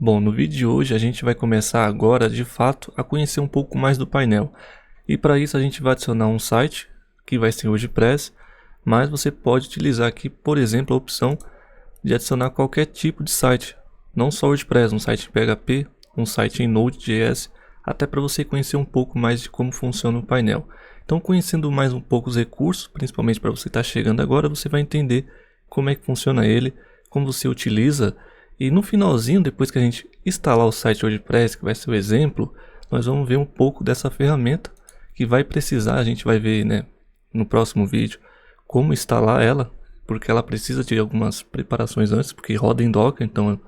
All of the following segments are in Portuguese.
Bom, no vídeo de hoje a gente vai começar agora de fato a conhecer um pouco mais do painel. E para isso a gente vai adicionar um site que vai ser o WordPress, mas você pode utilizar aqui, por exemplo, a opção de adicionar qualquer tipo de site, não só WordPress, um site em PHP, um site em Node.js, até para você conhecer um pouco mais de como funciona o painel. Então, conhecendo mais um pouco os recursos, principalmente para você estar chegando agora, você vai entender como é que funciona ele, como você utiliza. E no finalzinho, depois que a gente instalar o site WordPress, que vai ser o exemplo, nós vamos ver um pouco dessa ferramenta que vai precisar, a gente vai ver, né, no próximo vídeo, como instalar ela, porque ela precisa de algumas preparações antes, porque roda em Docker, então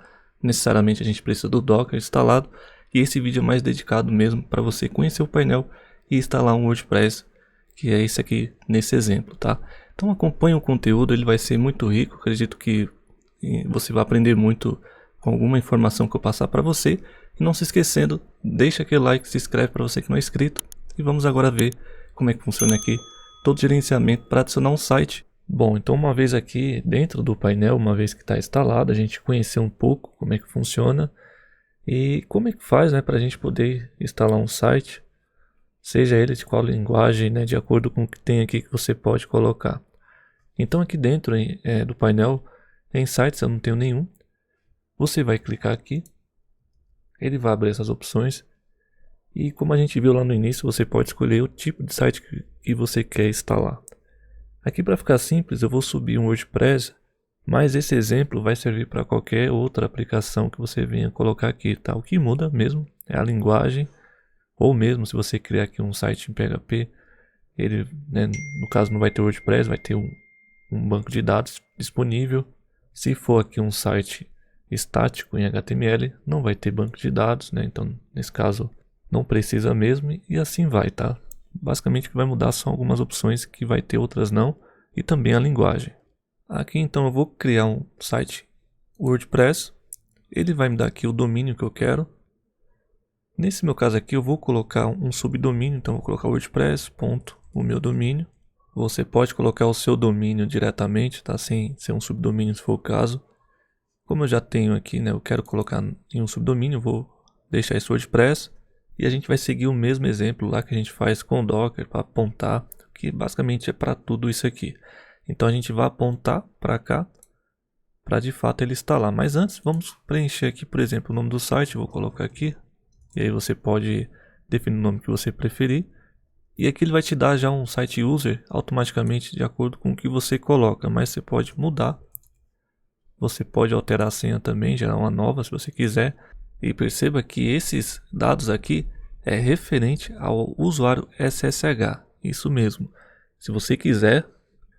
necessariamente a gente precisa do Docker instalado. E esse vídeo é mais dedicado mesmo para você conhecer o painel e instalar um WordPress, que é esse aqui nesse exemplo, tá? Então acompanhe o conteúdo, ele vai ser muito rico, acredito que você vai aprender muito com alguma informação que eu passar para você. E não se esquecendo, deixa aquele like, se inscreve para você que não é inscrito. E vamos agora ver como é que funciona aqui todo o gerenciamento para adicionar um site. Bom, então uma vez aqui dentro do painel, uma vez que está instalado, a gente conhecer um pouco como é que funciona e como é que faz, né, para a gente poder instalar um site, seja ele de qual linguagem, né, de acordo com o que tem aqui que você pode colocar. Então aqui dentro do painel, em sites eu não tenho nenhum. Você vai clicar aqui, ele vai abrir essas opções. E como a gente viu lá no início, você pode escolher o tipo de site que você quer instalar. Aqui para ficar simples, eu vou subir um WordPress, mas esse exemplo vai servir para qualquer outra aplicação que você venha colocar aqui, tá? O que muda mesmo é a linguagem, ou mesmo se você criar aqui um site em PHP, ele, né, no caso não vai ter WordPress, vai ter um banco de dados disponível. Se for aqui um site estático em HTML, não vai ter banco de dados, né? Então nesse caso não precisa mesmo e assim vai, tá? Basicamente o que vai mudar são algumas opções que vai ter, outras não, e também a linguagem. Aqui então eu vou criar um site WordPress, ele vai me dar aqui o domínio que eu quero. Nesse meu caso aqui eu vou colocar um subdomínio, então eu vou colocar WordPress, o meu domínio. Você pode colocar o seu domínio diretamente, tá? Sem ser um subdomínio se for o caso. Como eu já tenho aqui, né, eu quero colocar em um subdomínio, vou deixar esse WordPress. E a gente vai seguir o mesmo exemplo lá que a gente faz com o Docker para apontar, que basicamente é para tudo isso aqui. Então a gente vai apontar para cá, para de fato ele instalar. Mas antes vamos preencher aqui, por exemplo, o nome do site, vou colocar aqui. E aí você pode definir o nome que você preferir. E aqui ele vai te dar já um site user automaticamente de acordo com o que você coloca, mas você pode mudar. Você pode alterar a senha também, gerar uma nova se você quiser. E perceba que esses dados aqui é referente ao usuário SSH. Isso mesmo. Se você quiser,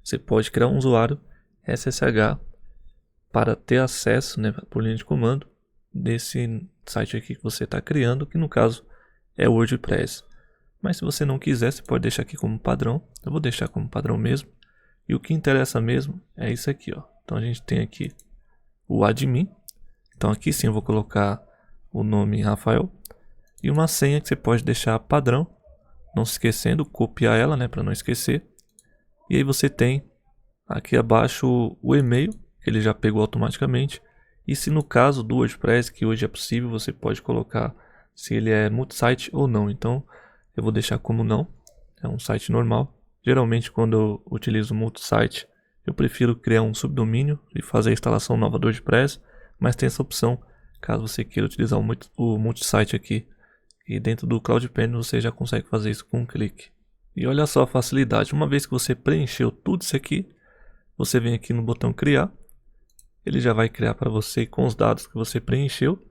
você pode criar um usuário SSH para ter acesso, né, por linha de comando desse site aqui que você está criando, que no caso é o WordPress. Mas se você não quiser, você pode deixar aqui como padrão. Eu vou deixar como padrão mesmo. E o que interessa mesmo é isso aqui, ó. Então a gente tem aqui o admin. Então aqui sim eu vou colocar o nome Rafael e uma senha que você pode deixar padrão, não se esquecendo, copiar ela, né, para não esquecer. E aí você tem aqui abaixo o e-mail, que ele já pegou automaticamente. E se no caso do WordPress, que hoje é possível, você pode colocar se ele é multisite ou não. Então eu vou deixar como não, é um site normal. Geralmente quando eu utilizo multisite, eu prefiro criar um subdomínio e fazer a instalação nova do WordPress, mas tem essa opção caso você queira utilizar o multisite aqui. E dentro do CloudPanel você já consegue fazer isso com um clique. E olha só a facilidade, uma vez que você preencheu tudo isso aqui, você vem aqui no botão criar. Ele já vai criar para você com os dados que você preencheu.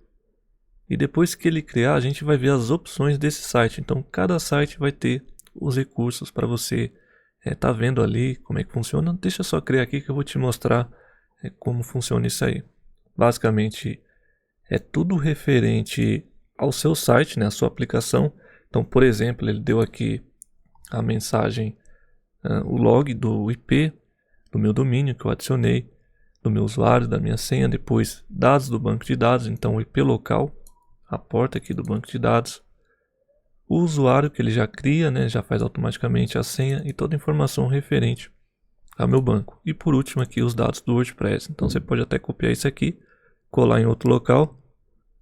E depois que ele criar, a gente vai ver as opções desse site. Então cada site vai ter os recursos para você tá vendo ali como é que funciona. Deixa eu só criar aqui que eu vou te mostrar como funciona isso aí. Basicamente é tudo referente ao seu site, né, a sua aplicação. Então, por exemplo, ele deu aqui a mensagem, o log do IP, do meu domínio que eu adicionei, do meu usuário, da minha senha, depois dados do banco de dados, então o IP local, a porta aqui do banco de dados, o usuário que ele já cria, né, já faz automaticamente a senha e toda a informação referente ao meu banco. E por último aqui os dados do WordPress. Então você pode até copiar isso aqui, colar em outro local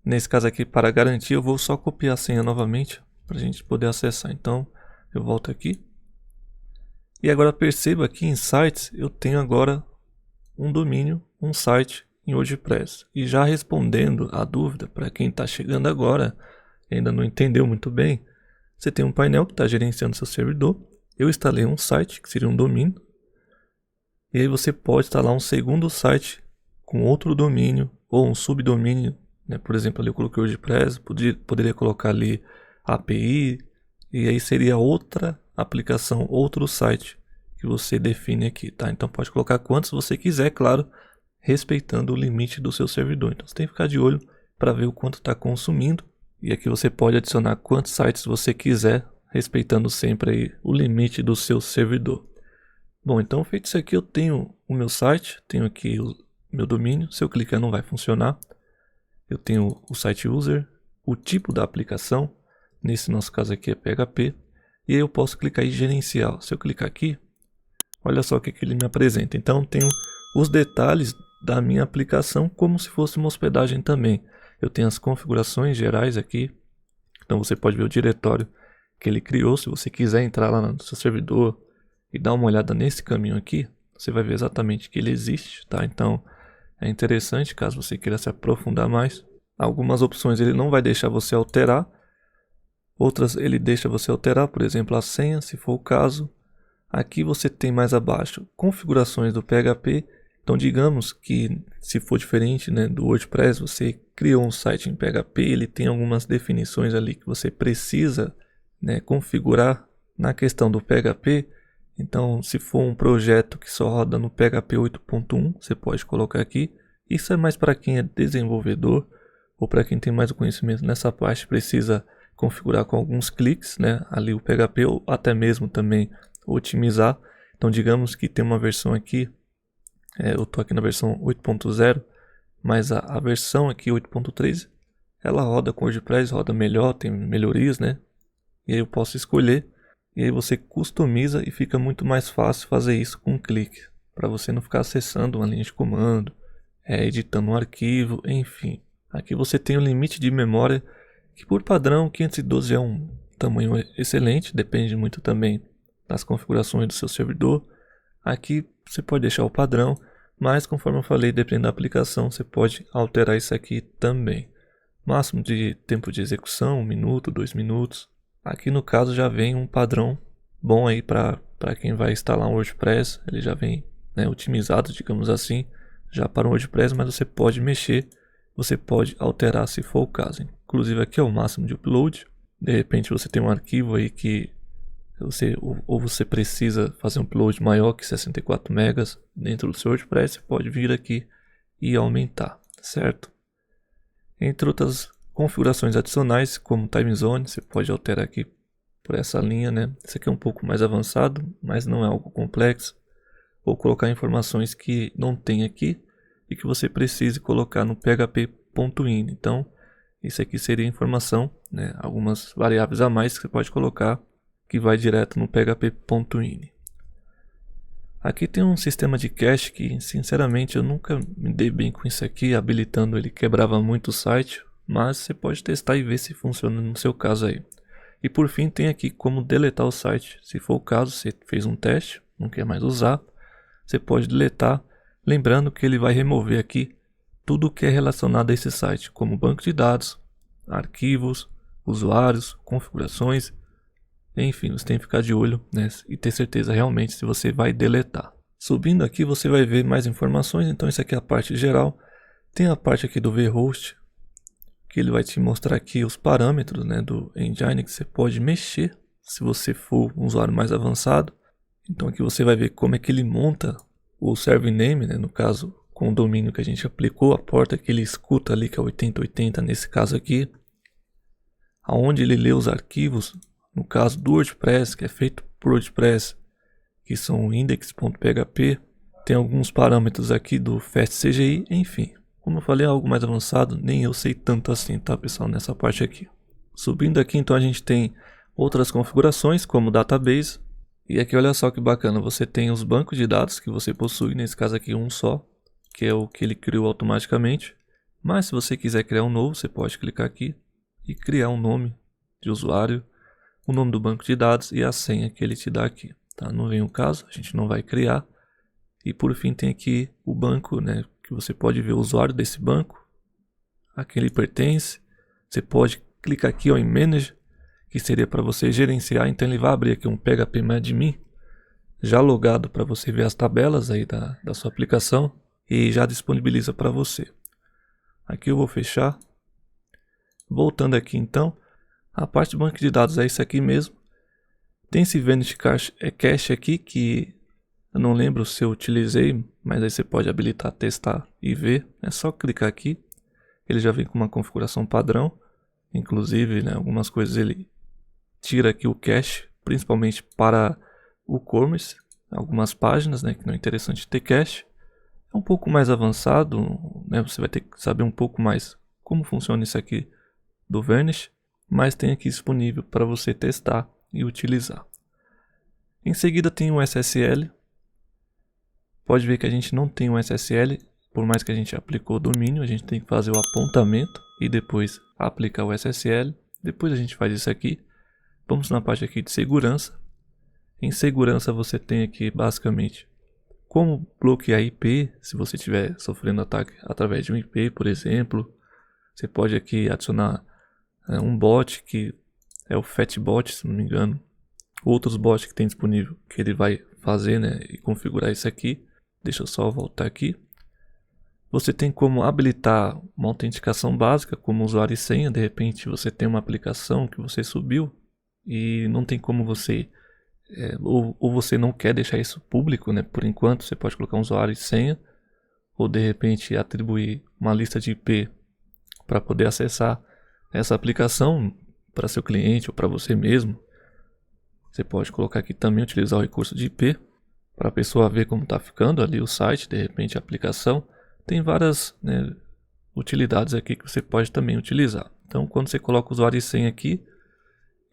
Nesse caso aqui, para garantir, eu vou só copiar a senha novamente para a gente poder acessar. Então, eu volto aqui. E agora perceba aqui em sites, eu tenho agora um domínio, um site em WordPress. E já respondendo a dúvida, para quem está chegando agora, ainda não entendeu muito bem, você tem um painel que está gerenciando seu servidor. Eu instalei um site, que seria um domínio. E aí você pode instalar um segundo site com outro domínio ou um subdomínio. Por exemplo, ali eu coloquei o WordPress, poderia colocar ali a API, e aí seria outra aplicação, outro site que você define aqui, tá? Então pode colocar quantos você quiser, claro, respeitando o limite do seu servidor. Então você tem que ficar de olho para ver o quanto está consumindo, e aqui você pode adicionar quantos sites você quiser, respeitando sempre aí o limite do seu servidor. Bom, então feito isso aqui, eu tenho o meu site, tenho aqui o meu domínio. Se eu clicar não vai funcionar. Eu tenho o site user, o tipo da aplicação, nesse nosso caso aqui é PHP, e aí eu posso clicar em gerenciar. Se eu clicar aqui, olha só o que ele me apresenta. Então tenho os detalhes da minha aplicação como se fosse uma hospedagem também. Eu tenho as configurações gerais aqui, então você pode ver o diretório que ele criou. Se você quiser entrar lá no seu servidor e dar uma olhada nesse caminho aqui, você vai ver exatamente que ele existe, tá? Então é interessante caso você queira se aprofundar mais. Algumas opções ele não vai deixar você alterar, outras ele deixa você alterar, por exemplo a senha, se for o caso. Aqui você tem mais abaixo configurações do PHP. Então digamos que se for diferente, do WordPress, você criou um site em PHP, ele tem algumas definições ali que você precisa configurar na questão do PHP. Então, se for um projeto que só roda no PHP 8.1, você pode colocar aqui. Isso é mais para quem é desenvolvedor ou para quem tem mais conhecimento nessa parte, precisa configurar com alguns cliques, ali o PHP, ou até mesmo também otimizar. Então, digamos que tem uma versão aqui, eu estou aqui na versão 8.0, mas a versão aqui 8.3, ela roda com WordPress, roda melhor, tem melhorias, E aí eu posso escolher. E aí você customiza e fica muito mais fácil fazer isso com um clique, para você não ficar acessando uma linha de comando, editando um arquivo, enfim. Aqui você tem um limite de memória que por padrão 512 é um tamanho excelente, depende muito também das configurações do seu servidor. Aqui você pode deixar o padrão, mas conforme eu falei, dependendo da aplicação, você pode alterar isso aqui também. Máximo de tempo de execução, 1 minuto, 2 minutos. Aqui no caso já vem um padrão bom aí para quem vai instalar um WordPress. Ele já vem otimizado, digamos assim, já para um WordPress, mas você pode mexer, você pode alterar se for o caso. Inclusive aqui é o máximo de upload. De repente você tem um arquivo aí que você precisa fazer um upload maior que 64 megas dentro do seu WordPress, você pode vir aqui e aumentar, certo? Entre outras configurações adicionais, como time zone, você pode alterar aqui por essa linha, Isso aqui é um pouco mais avançado, mas não é algo complexo. Ou colocar informações que não tem aqui e que você precise colocar no php.in. Então, isso aqui seria informação, algumas variáveis a mais que você pode colocar que vai direto no php.in. Aqui tem um sistema de cache que, sinceramente, eu nunca me dei bem com isso aqui. Habilitando ele quebrava muito o site, mas você pode testar e ver se funciona no seu caso aí. E por fim tem aqui como deletar o site. Se for o caso, você fez um teste, não quer mais usar, você pode deletar. Lembrando que ele vai remover aqui tudo o que é relacionado a esse site, como banco de dados, arquivos, usuários, configurações. Enfim, você tem que ficar de olho e ter certeza realmente se você vai deletar. Subindo aqui você vai ver mais informações. Então isso aqui é a parte geral. Tem a parte aqui do vhost, que ele vai te mostrar aqui os parâmetros do engine que você pode mexer se você for um usuário mais avançado. Então aqui você vai ver como é que ele monta o server name, no caso com o domínio que a gente aplicou, a porta que ele escuta ali, que é 8080 nesse caso aqui, aonde ele lê os arquivos, no caso do WordPress, que é feito por WordPress, que são index.php, tem alguns parâmetros aqui do FastCGI, enfim. Como eu falei, é algo mais avançado, nem eu sei tanto assim, tá pessoal, nessa parte aqui. Subindo aqui, então a gente tem outras configurações, como database. E aqui olha só que bacana, você tem os bancos de dados que você possui, nesse caso aqui um só, que é o que ele criou automaticamente. Mas se você quiser criar um novo, você pode clicar aqui e criar um nome de usuário, o nome do banco de dados e a senha que ele te dá aqui. Tá? Não vem o caso, a gente não vai criar. E por fim tem aqui o banco, né, que você pode ver o usuário desse banco, a quem ele pertence. Você pode clicar aqui ó, em Manage, que seria para você gerenciar. Então ele vai abrir aqui um PHP-Admin, já logado para você ver as tabelas aí da sua aplicação e já disponibiliza para você. Aqui eu vou fechar. Voltando aqui então, a parte do banco de dados é isso aqui mesmo. Tem esse Vanity Cache aqui que eu não lembro se eu utilizei, mas aí você pode habilitar, testar e ver. É só clicar aqui. Ele já vem com uma configuração padrão. Inclusive, né, algumas coisas ele tira aqui o cache, principalmente para o e-commerce. Algumas páginas, né, que não é interessante ter cache. É um pouco mais avançado, né, você vai ter que saber um pouco mais como funciona isso aqui do Vanish, mas tem aqui disponível para você testar e utilizar. Em seguida tem o SSL. Pode ver que a gente não tem um SSL, por mais que a gente aplicou o domínio, a gente tem que fazer o apontamento e depois aplicar o SSL. Depois a gente faz isso aqui. Vamos na parte aqui de segurança. Em segurança você tem aqui basicamente como bloquear IP, se você estiver sofrendo ataque através de um IP, por exemplo. Você pode aqui adicionar um bot que é o Fatbot, se não me engano. Outros bots que tem disponível que ele vai fazer, né, e configurar isso aqui. Deixa eu só voltar aqui. Você tem como habilitar uma autenticação básica como usuário e senha. De repente você tem uma aplicação que você subiu e não tem como você ou você não quer deixar isso público, né? Por enquanto você pode colocar um usuário e senha, ou de repente atribuir uma lista de IP para poder acessar essa aplicação para seu cliente ou para você mesmo. Você pode colocar aqui também, utilizar o recurso de IP para a pessoa ver como está ficando ali o site, de repente a aplicação. Tem várias, né, utilidades aqui que você pode também utilizar. Então quando você coloca o usuário e senha aqui,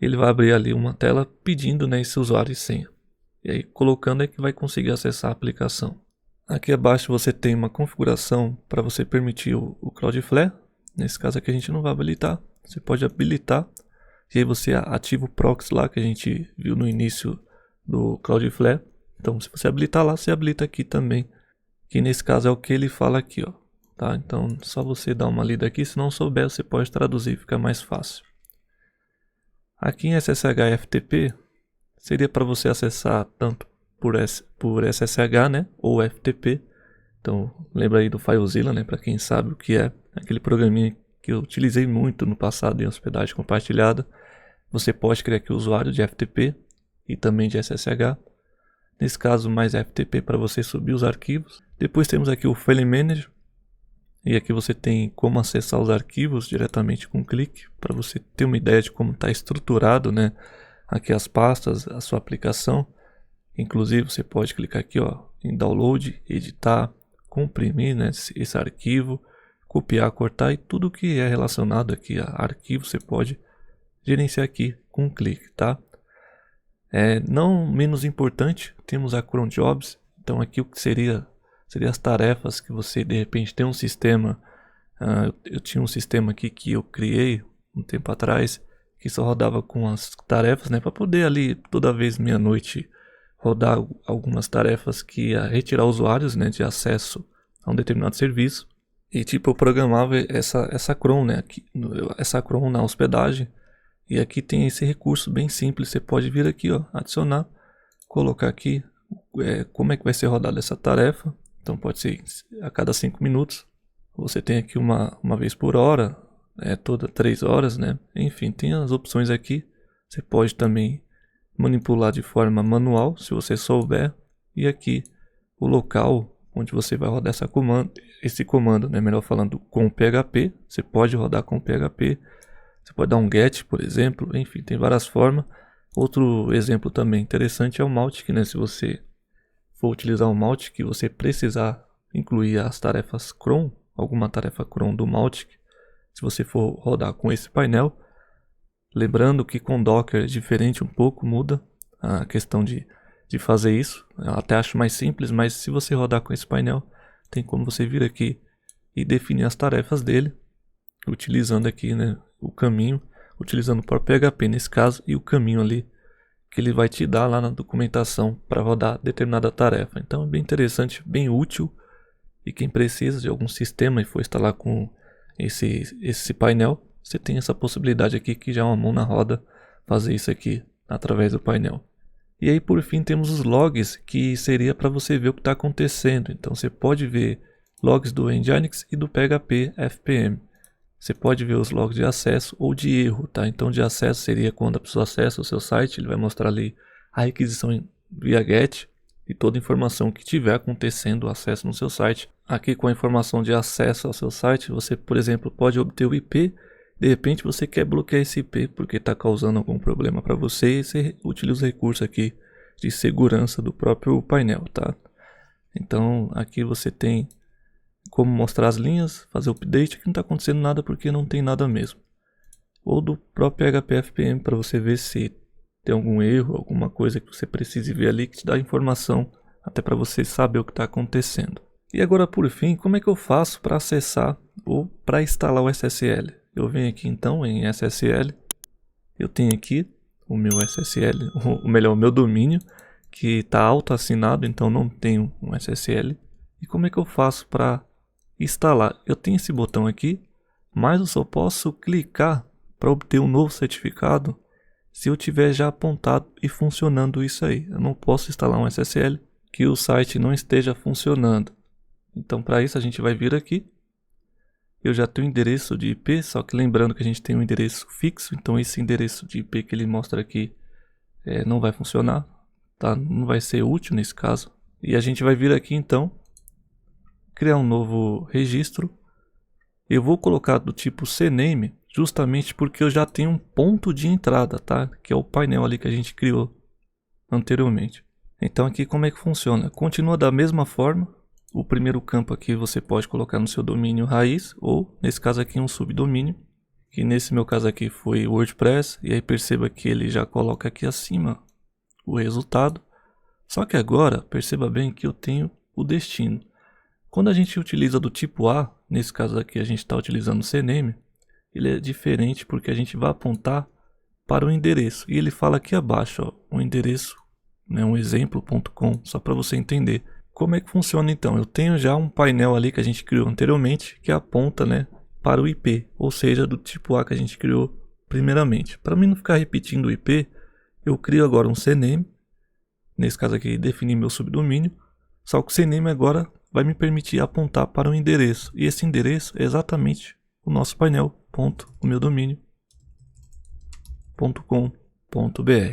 ele vai abrir ali uma tela pedindo, né, esse usuário e senha. E aí colocando é que vai conseguir acessar a aplicação. Aqui abaixo você tem uma configuração para você permitir o Cloudflare. Nesse caso aqui a gente não vai habilitar. Você pode habilitar. E aí você ativa o proxy lá que a gente viu no início do Cloudflare. Então se você habilitar lá, você habilita aqui também. Que nesse caso é o que ele fala aqui, ó. Tá? Então só você dar uma lida aqui. Se não souber, você pode traduzir, fica mais fácil. Aqui em SSH FTP, seria para você acessar tanto por SSH, né, ou FTP. Então, lembra aí do FileZilla, né, para quem sabe o que é. Aquele programinha que eu utilizei muito no passado em hospedagem compartilhada. Você pode criar aqui o usuário de FTP e também de SSH. Nesse caso, mais FTP para você subir os arquivos. Depois temos aqui o File Manager. E aqui você tem como acessar os arquivos diretamente com um clique, para você ter uma ideia de como está estruturado, né, aqui as pastas, a sua aplicação. Inclusive você pode clicar aqui ó, em download, editar, comprimir, né, esse arquivo, copiar, cortar e tudo que é relacionado aqui a arquivo você pode gerenciar aqui com um clique, tá? Não menos importante, temos a Cron Jobs. Então aqui o que seria as tarefas que você de repente tem um sistema. Eu tinha um sistema aqui que eu criei um tempo atrás que só rodava com as tarefas, né, para poder ali toda vez meia-noite rodar algumas tarefas que ia retirar usuários, né, de acesso a um determinado serviço. E tipo eu programava essa cron, né, essa cron na hospedagem. E aqui tem esse recurso bem simples, você pode vir aqui ó, adicionar, colocar aqui como é que vai ser rodada essa tarefa. Então pode ser a cada 5 minutos. Você tem aqui uma vez por hora, toda 3 horas, né? Enfim, tem as opções aqui. Você pode também manipular de forma manual, se você souber. E aqui o local onde você vai rodar esse comando, né? Melhor falando, com PHP. Você pode rodar com PHP. Você pode dar um get, por exemplo. Enfim, tem várias formas. Outro exemplo também interessante é o Mautic, né? Se você for utilizar o Mautic, que você precisar incluir as tarefas cron, alguma tarefa cron do Mautic, se você for rodar com esse painel. Lembrando que com Docker é diferente um pouco, muda a questão de fazer isso. Eu até acho mais simples, mas se você rodar com esse painel, tem como você vir aqui e definir as tarefas dele, utilizando aqui, né, o caminho, utilizando o próprio PHP nesse caso, e o caminho ali que ele vai te dar lá na documentação para rodar determinada tarefa. Então é bem interessante, bem útil, e quem precisa de algum sistema e for instalar com esse painel, você tem essa possibilidade aqui, que já é uma mão na roda, fazer isso aqui através do painel. E aí por fim temos os logs, que seria para você ver o que está acontecendo. Então você pode ver logs do Nginx e do PHP FPM. Você pode ver os logs de acesso ou de erro, tá? Então de acesso seria quando a pessoa acessa o seu site, ele vai mostrar ali a requisição via GET e toda a informação que tiver acontecendo o acesso no seu site. Aqui com a informação de acesso ao seu site, você, por exemplo, pode obter o IP. De repente você quer bloquear esse IP porque está causando algum problema para você, e você utiliza o recurso aqui de segurança do próprio painel, tá? Então aqui você tem como mostrar as linhas, fazer o update, que não está acontecendo nada porque não tem nada mesmo. Ou do próprio PHP FPM para você ver se tem algum erro, alguma coisa que você precise ver ali, que te dá informação até para você saber o que está acontecendo. E agora por fim, como é que eu faço para acessar ou para instalar o SSL? Eu venho aqui então em SSL, eu tenho aqui o meu SSL, ou melhor, o meu domínio, que está auto-assinado, então não tenho um SSL. E como é que eu faço para instalar? Eu tenho esse botão aqui, mas eu só posso clicar para obter um novo certificado se eu tiver já apontado e funcionando isso aí. Eu não posso instalar um SSL que o site não esteja funcionando. Então para isso a gente vai vir aqui. Eu já tenho o endereço de IP, só que lembrando que a gente tem um endereço fixo, então esse endereço de IP que ele mostra aqui não vai funcionar, tá? Não vai ser útil nesse caso. E a gente vai vir aqui então, criar um novo registro. Eu vou colocar do tipo CNAME, justamente porque eu já tenho um ponto de entrada, tá? Que é o painel ali que a gente criou anteriormente. Então aqui como é que funciona? Continua da mesma forma. O primeiro campo aqui você pode colocar no seu domínio raiz, ou nesse caso aqui um subdomínio, que nesse meu caso aqui foi o WordPress, e aí perceba que ele já coloca aqui acima o resultado. Só que agora, perceba bem que eu tenho o destino. Quando a gente utiliza do tipo A, nesse caso aqui a gente está utilizando o CNAME, ele é diferente porque a gente vai apontar para o endereço. E ele fala aqui abaixo, ó, o endereço, né, um exemplo.com, só para você entender. Como é que funciona então? Eu tenho já um painel ali que a gente criou anteriormente que aponta, né, para o IP, ou seja, do tipo A que a gente criou primeiramente. Para mim não ficar repetindo o IP, eu crio agora um CNAME, nesse caso aqui definir meu subdomínio, só que o CNAME agora vai me permitir apontar para um endereço, e esse endereço é exatamente o nosso painel, o meu domínio.com.br.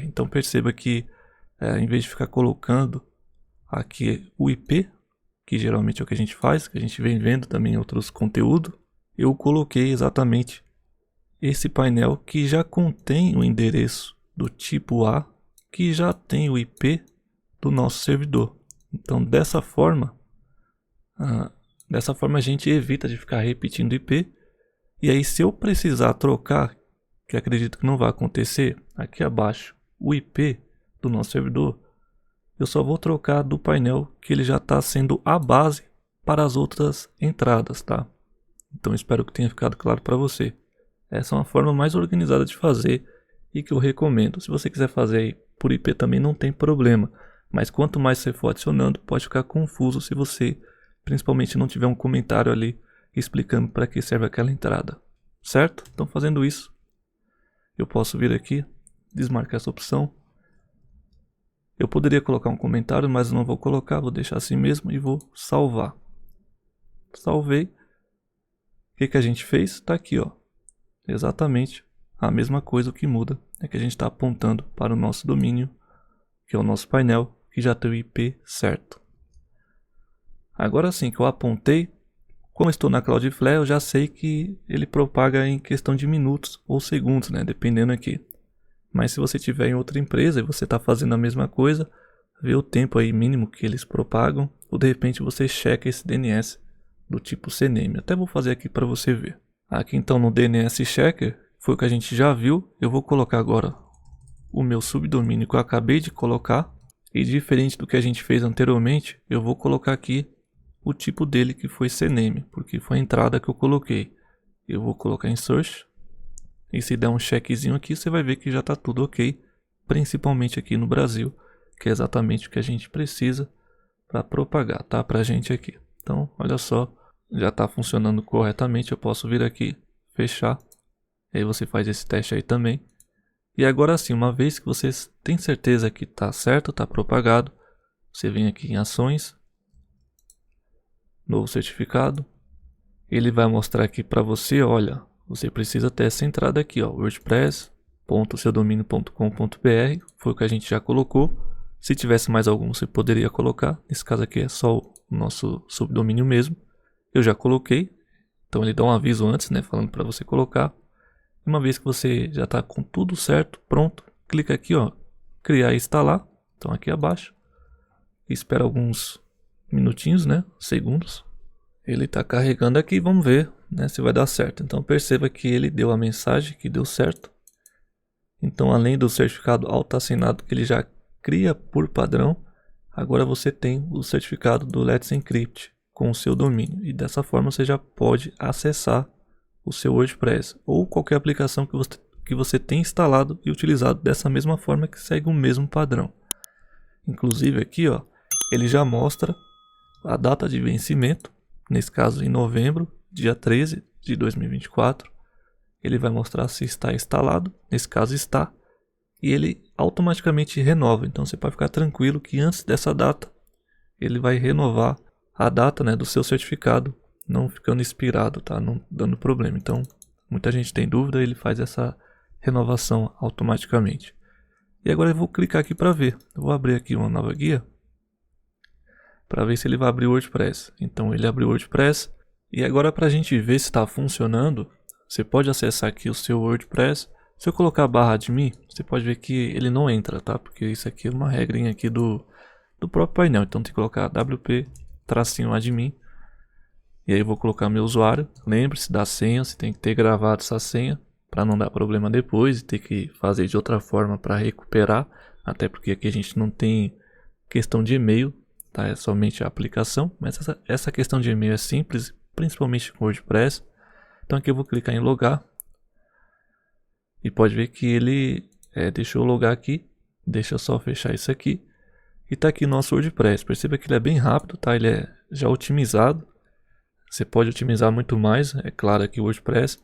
Então perceba que em vez de ficar colocando aqui o IP, que geralmente é o que a gente faz, que a gente vem vendo também em outros conteúdos, eu coloquei exatamente esse painel que já contém o endereço do tipo A, que já tem o IP do nosso servidor. Então dessa forma a gente evita de ficar repetindo IP. E aí se eu precisar trocar, que acredito que não vai acontecer, aqui abaixo o IP do nosso servidor, eu só vou trocar do painel que ele já está sendo a base para as outras entradas, tá? Então espero que tenha ficado claro para você. Essa é uma forma mais organizada de fazer e que eu recomendo. Se você quiser fazer aí por IP também não tem problema, mas quanto mais você for adicionando, pode ficar confuso se você principalmente não tiver um comentário ali explicando para que serve aquela entrada, certo? Então fazendo isso, eu posso vir aqui, desmarcar essa opção. Eu poderia colocar um comentário, mas não vou colocar, vou deixar assim mesmo e vou salvar. Salvei. O que a gente fez? Está aqui, ó. Exatamente a mesma coisa. O que muda é que a gente está apontando para o nosso domínio, que é o nosso painel, que já tem o IP certo. Agora sim que eu apontei, como eu estou na Cloudflare, eu já sei que ele propaga em questão de minutos ou segundos, né? Dependendo aqui. Mas se você tiver em outra empresa e você está fazendo a mesma coisa, vê o tempo aí mínimo que eles propagam, ou de repente você checa esse DNS do tipo CNAME. Até vou fazer aqui para você ver. Aqui então no DNS Checker, foi o que a gente já viu. Eu vou colocar agora o meu subdomínio que eu acabei de colocar. E diferente do que a gente fez anteriormente, eu vou colocar aqui o tipo dele que foi CNAME, porque foi a entrada que eu coloquei. Eu vou colocar em Search. E se der um checkzinho aqui, você vai ver que já está tudo ok. Principalmente aqui no Brasil, que é exatamente o que a gente precisa para propagar, tá? Pra gente aqui. Então, olha só, já está funcionando corretamente. Eu posso vir aqui, fechar. E aí você faz esse teste aí também. E agora sim, uma vez que você tem certeza que está certo, está propagado, você vem aqui em ações, novo certificado. Ele vai mostrar aqui para você, olha, você precisa ter essa entrada aqui, ó, wordpress.seudomínio.com.br, foi o que a gente já colocou. Se tivesse mais algum, você poderia colocar. Nesse caso aqui é só o nosso subdomínio mesmo. Eu já coloquei, então ele dá um aviso antes, né, falando para você colocar. Uma vez que você já está com tudo certo, pronto, clica aqui, ó, criar e instalar. Então aqui abaixo, espera alguns minutinhos, né, segundos. Ele está carregando aqui, vamos ver, né, se vai dar certo. Então perceba que ele deu a mensagem que deu certo. Então, além do certificado auto-assinado que ele já cria por padrão, agora você tem o certificado do Let's Encrypt com o seu domínio. E dessa forma você já pode acessar o seu WordPress ou qualquer aplicação que você tenha instalado e utilizado dessa mesma forma, que segue o mesmo padrão. Inclusive aqui, ó, ele já mostra a data de vencimento. Nesse caso, em novembro, dia 13 de 2024, ele vai mostrar se está instalado, nesse caso está, e ele automaticamente renova. Então você pode ficar tranquilo que antes dessa data, ele vai renovar a data, né, do seu certificado, não ficando expirado, tá? Não dando problema. Então, muita gente tem dúvida, ele faz essa renovação automaticamente. E agora eu vou clicar aqui para ver. Eu vou abrir aqui uma nova guia, para ver se ele vai abrir o WordPress. Então ele abriu o WordPress. E agora, para a gente ver se está funcionando, você pode acessar aqui o seu WordPress. Se eu colocar /admin, você pode ver que ele não entra, tá? Porque isso aqui é uma regrinha aqui do próprio painel. Então tem que colocar wp-admin. E aí eu vou colocar meu usuário. Lembre-se da senha, você tem que ter gravado essa senha para não dar problema depois e ter que fazer de outra forma para recuperar. Até porque aqui a gente não tem questão de e-mail. Tá? É somente a aplicação, mas essa questão de e-mail é simples, principalmente com WordPress. Então aqui eu vou clicar em logar e pode ver que ele deixou eu logar aqui. Deixa eu só fechar isso aqui e tá aqui o nosso WordPress. Perceba que ele é bem rápido, tá? Ele é já otimizado. Você pode otimizar muito mais, é claro, aqui o WordPress,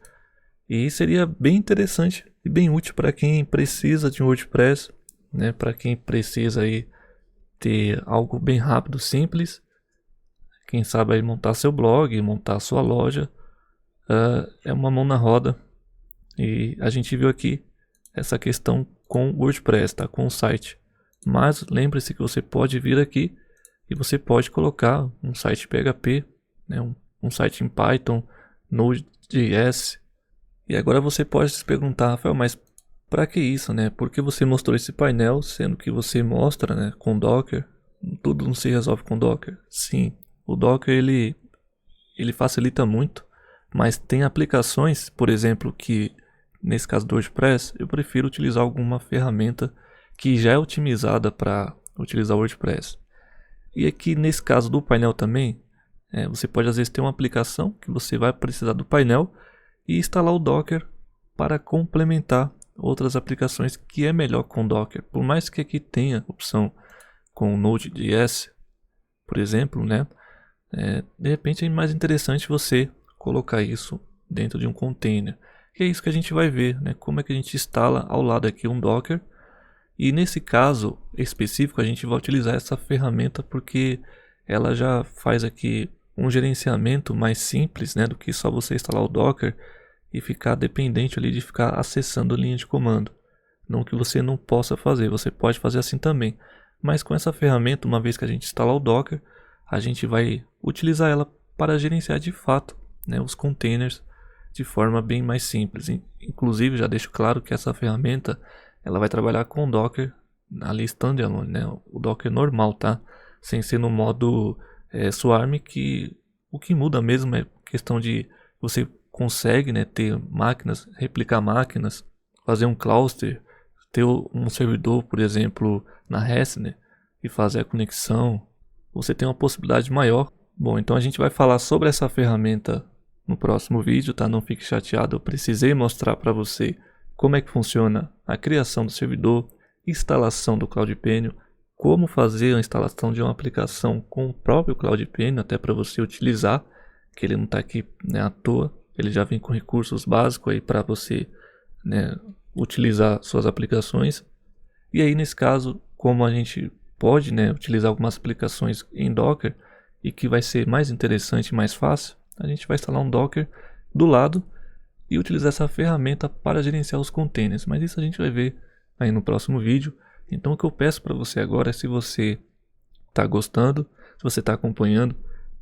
e seria bem interessante e bem útil para quem precisa de um WordPress, né? Para quem precisa aí ter algo bem rápido, simples. Quem sabe aí montar seu blog, montar sua loja. É uma mão na roda. E a gente viu aqui essa questão com o WordPress, tá? Com o site. Mas lembre-se que você pode vir aqui e você pode colocar um site PHP, né? Um site em Python, Node.js. E agora você pode se perguntar, Rafael, mas para que isso, né? Por que você mostrou esse painel, sendo que você mostra, né, com Docker? Tudo não se resolve com Docker. Sim, o Docker ele facilita muito, mas tem aplicações, por exemplo, que nesse caso do WordPress, eu prefiro utilizar alguma ferramenta que já é otimizada para utilizar o WordPress. E aqui nesse caso do painel também, você pode às vezes ter uma aplicação que você vai precisar do painel e instalar o Docker para complementar outras aplicações que é melhor com Docker. Por mais que aqui tenha opção com Node.js, por exemplo, né? De repente é mais interessante você colocar isso dentro de um container. E é isso que a gente vai ver, né? Como é que a gente instala ao lado aqui um Docker. E nesse caso específico a gente vai utilizar essa ferramenta porque ela já faz aqui um gerenciamento mais simples, né? Do que só você instalar o Docker e ficar dependente ali de ficar acessando linha de comando. Não que você não possa fazer, você pode fazer assim também. Mas com essa ferramenta, uma vez que a gente instalar o Docker, a gente vai utilizar ela para gerenciar de fato, né, os containers de forma bem mais simples. Inclusive, já deixo claro que essa ferramenta ela vai trabalhar com o Docker ali standalone, né, o Docker normal, tá? Sem ser no modo Swarm, que o que muda mesmo é questão de você consegue, né, ter máquinas, replicar máquinas, fazer um cluster, ter um servidor, por exemplo, na REST, né, e fazer a conexão. Você tem uma possibilidade maior Bom, então a gente vai falar sobre essa ferramenta no próximo vídeo, tá? Não fique chateado, eu precisei mostrar para você como é que funciona a criação do servidor, instalação do CloudPenio, como fazer a instalação de uma aplicação com o próprio CloudPenio, até para você utilizar, que ele não está aqui, né, à toa, ele já vem com recursos básicos aí para você, né, utilizar suas aplicações. E aí nesse caso, como a gente pode, né, utilizar algumas aplicações em Docker e que vai ser mais interessante e mais fácil, a gente vai instalar um Docker do lado e utilizar essa ferramenta para gerenciar os containers, mas isso a gente vai ver aí no próximo vídeo. Então o que eu peço para você agora é, se você está gostando, se você está acompanhando,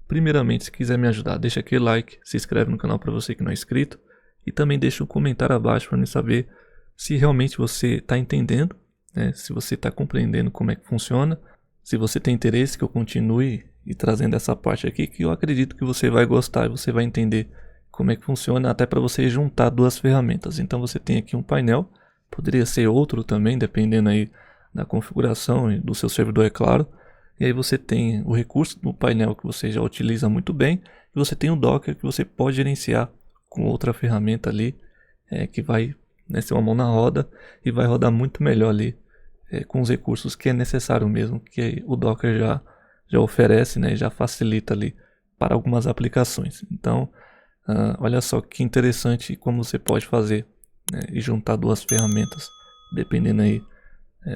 primeiramente, se quiser me ajudar, deixa aquele like, se inscreve no canal para você que não é inscrito e também deixa um comentário abaixo para mim saber se realmente você está entendendo, né? Se você está compreendendo como é que funciona, se você tem interesse que eu continue e trazendo essa parte aqui, que eu acredito que você vai gostar e você vai entender como é que funciona, até para você juntar duas ferramentas. Então você tem aqui um painel, poderia ser outro também, dependendo aí da configuração e do seu servidor, é claro. E aí você tem o recurso do painel que você já utiliza muito bem, e você tem o Docker que você pode gerenciar com outra ferramenta ali, que vai, né, ser uma mão na roda e vai rodar muito melhor ali, com os recursos que é necessário mesmo, que o Docker já oferece, né, já facilita ali para algumas aplicações. Então, olha só que interessante como você pode fazer, né, e juntar duas ferramentas, dependendo aí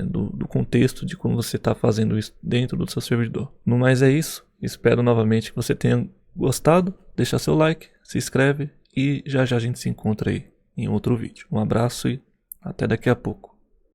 do contexto de como você está fazendo isso dentro do seu servidor. No mais é isso, espero novamente que você tenha gostado, deixa seu like, se inscreve e já já a gente se encontra aí em outro vídeo. Um abraço e até daqui a pouco.